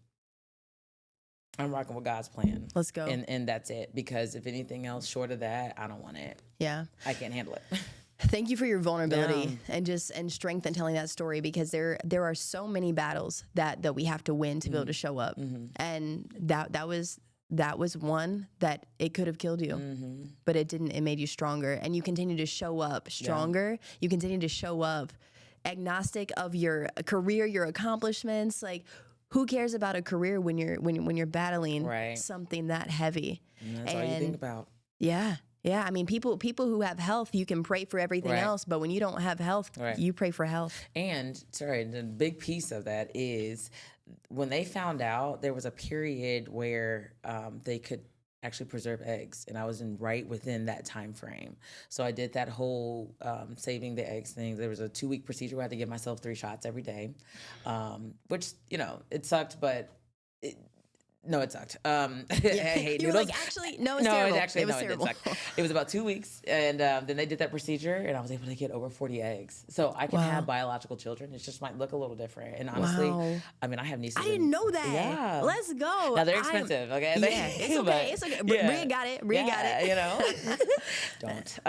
I'm rocking with God's plan. Let's go. And that's it. Because if anything else short of that, I don't want it. Yeah. I can't handle it. Thank you for your vulnerability and strength in telling that story, because there are so many battles that we have to win to be able to show up. And that was one that it could have killed you, but it didn't. It made you stronger, and you continue to show up stronger. Yeah. You continue to show up agnostic of your career, your accomplishments. Like, who cares about a career when you're battling something that heavy? And that's all you think about. Yeah. Yeah, I mean, people who have health, you can pray for everything else, but when you don't have health, you pray for health. And, the big piece of that is when they found out, there was a period where they could actually preserve eggs, and I was right within that time frame. So I did that whole saving the eggs thing. There was a 2-week procedure where I had to give myself 3 shots every day, which, it sucked, but no, it sucked. I hate you were noodles. like, actually, no, it's terrible. It was terrible. It did suck. It was about 2 weeks, and then they did that procedure, and I was able to get over 40 eggs. So I can have biological children. It just might look a little different. And honestly, I mean, I have nieces. I didn't know that. Yeah. Let's go. Now they're expensive, okay? Yeah, it's okay. It's okay. Bria got it. Bria got it. Don't.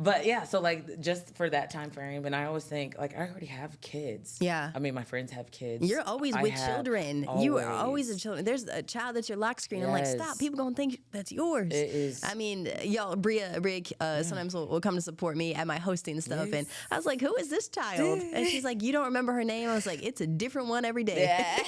But yeah, so like just for that time frame, and I always think like I already have kids. Yeah. I mean, my friends have kids. You're always with children. You are always with children. There's a child that's your lock screen. I'm like, stop. People gonna think that's yours. It is. I mean, y'all, Bria sometimes will come to support me at my hosting stuff, and I was like, who is this child? And she's like, you don't remember her name? I was like, it's a different one every day. Yeah.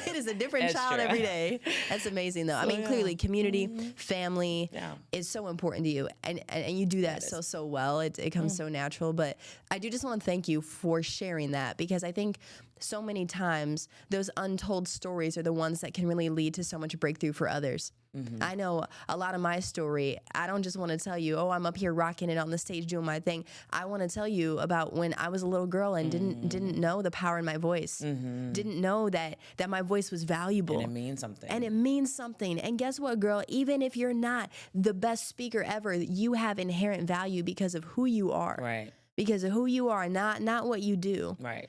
it is a different child every day. That's amazing, though. I mean, clearly, community, family is so important to you, and you do that so well. It comes so natural. But I do just want to thank you for sharing that, because I think so many times those untold stories are the ones that can really lead to so much breakthrough for others. Mm-hmm. I know a lot of my story. I don't just want to tell you, oh, I'm up here rocking it on the stage doing my thing. I want to tell you about when I was a little girl and didn't know the power in my voice. Didn't know that my voice was valuable. And it means something. And it means something. And guess what, girl? Even if you're not the best speaker ever, you have inherent value because of who you are. Right. Because of who you are, not what you do. Right.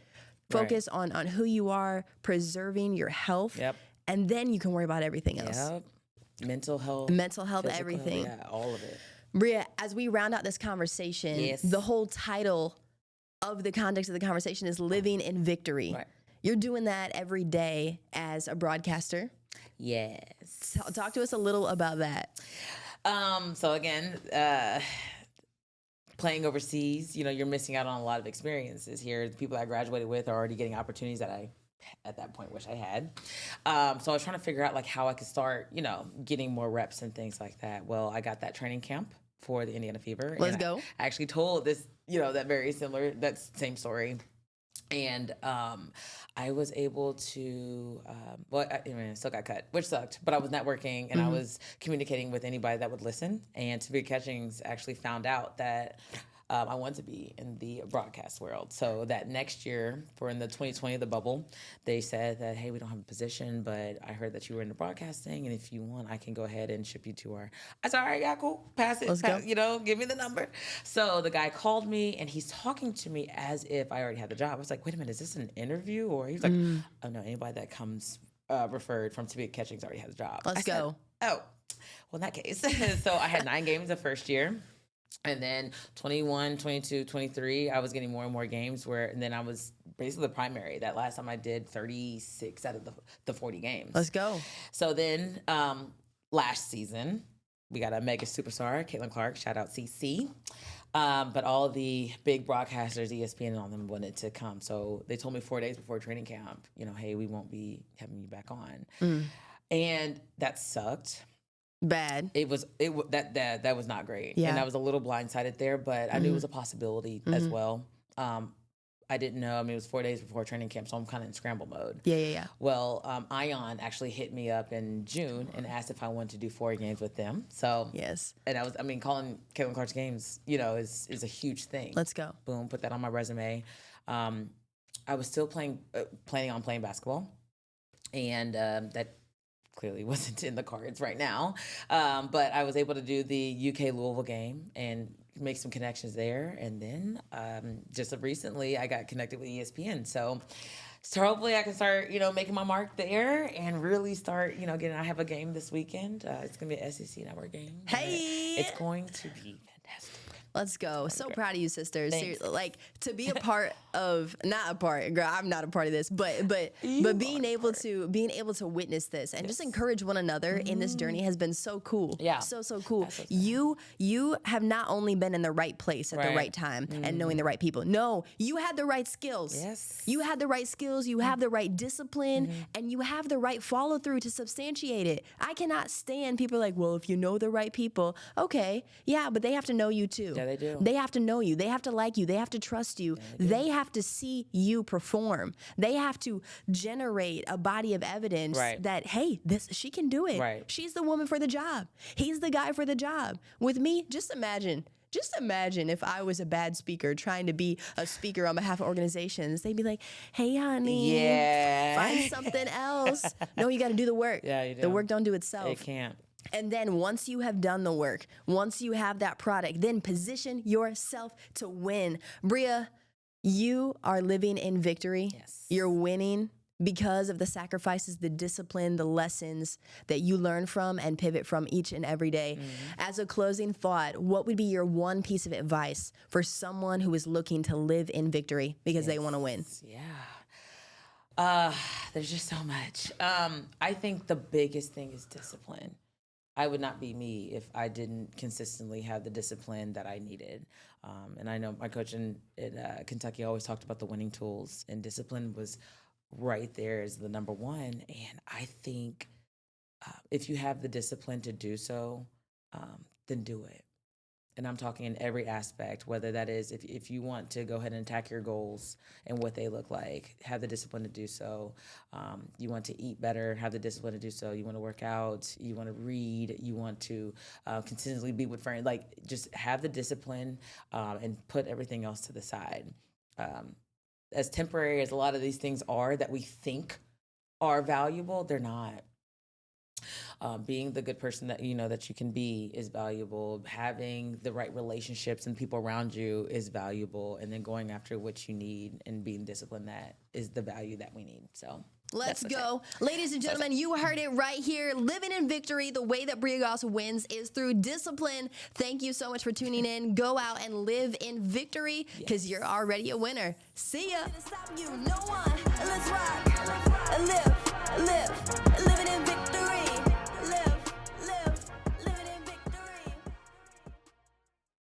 Focus on who you are, preserving your health, and then you can worry about everything else. Yep. Mental health, physical, everything. Yeah, all of it. Bria, as we round out this conversation, the whole title of the context of the conversation is Living in Victory. Right. You're doing that every day as a broadcaster. Yes. Talk to us a little about that. So again, playing overseas, you're missing out on a lot of experiences here. The people I graduated with are already getting opportunities that I, at that point, wish I had. So I was trying to figure out like how I could start, getting more reps and things like that. Well, I got that training camp for the Indiana Fever. Let's go. I actually told this, that same story. And I was able to, I still got cut, which sucked, but I was networking and I was communicating with anybody that would listen. And To Be Catchings actually found out that I wanted to be in the broadcast world. So that next year, in the 2020, the bubble, they said that, hey, we don't have a position, but I heard that you were into broadcasting, and if you want, I can go ahead and ship you to our... I said, all right, yeah, cool, pass it. Let's go. Give me the number. So the guy called me, and he's talking to me as if I already had the job. I was like, wait a minute, is this an interview? Or he was like, oh, no, anybody that comes referred from To Be Catchings already has a job. Let's go. Oh, well, in that case. So I had 9 games the first year. And then 21, 22, 23, I was getting more and more games and then I was basically the primary. That last time I did 36 out of the 40 games. Let's go. So then last season, we got a mega superstar, Caitlin Clark, shout out CC. But all the big broadcasters, ESPN and all them wanted to come. So they told me 4 days before training camp, hey, we won't be having you back on. And that sucked. Bad. That was not great. Yeah. And I was a little blindsided there, but I knew it was a possibility as well. I didn't know. I mean, it was 4 days before training camp, so I'm kind of in scramble mode. Yeah. Well, Ion actually hit me up in June and asked if I wanted to do 4 games with them. So yes. And calling Caitlin Clark's games, is a huge thing. Let's go. Boom, put that on my resume. I was still planning on playing basketball, and that clearly wasn't in the cards right now. But I was able to do the UK Louisville game and make some connections there. And then just recently I got connected with ESPN. So hopefully I can start, making my mark there and really start, getting, I have a game this weekend. It's going to be an SEC Network game. Hey! It's going to be fantastic. Let's go. So proud of you, sisters. Thanks. Like, to be a part of, not a part, girl, I'm not a part of this, but being able to witness this and just encourage one another in this journey has been so cool. Yeah. So cool. You have not only been in the right place at the right time and knowing the right people. No, you had the right skills. Yes. You had the right skills, you have the right discipline, and you have the right follow through to substantiate it. I cannot stand people like, well, if you know the right people, okay, yeah, but they have to know you too. Yeah, they do. They have to know you. They have to like you. They have to trust you. They have to see you perform. They have to generate a body of evidence that, hey, she can do it. Right. She's the woman for the job. He's the guy for the job. With me, just imagine if I was a bad speaker trying to be a speaker on behalf of organizations. They'd be like, hey, honey, find something else. No, you got to do the work. Yeah, you do. The work don't do itself. It can't. And then once you have done the work, once you have that product, then position yourself to win. Bria, you are living in victory. Yes. You're winning because of the sacrifices, the discipline, the lessons that you learn from and pivot from each and every day. As a closing thought, what would be your one piece of advice for someone who is looking to live in victory because they want to win? Yeah. There's just so much. I think the biggest thing is discipline. I would not be me if I didn't consistently have the discipline that I needed. And I know my coach in Kentucky always talked about the winning tools, and discipline was right there as the number one. And I think if you have the discipline to do so, then do it. And I'm talking in every aspect, whether that is if you want to go ahead and attack your goals and what they look like, have the discipline to do so. You want to eat better, have the discipline to do so. You want to work out, you want to read, you want to consistently be with friends. Like, just have the discipline and put everything else to the side. As temporary as a lot of these things are that we think are valuable, they're not. Being the good person that that you can be is valuable. Having the right relationships and people around you is valuable. And then going after what you need and being disciplined, that is the value that we need. So let's go. Ladies and gentlemen, you heard it right here. Living in victory, the way that Bria Goss wins is through discipline. Thank you so much for tuning in. Go out and live in victory because you're already a winner. See ya. Living in victory.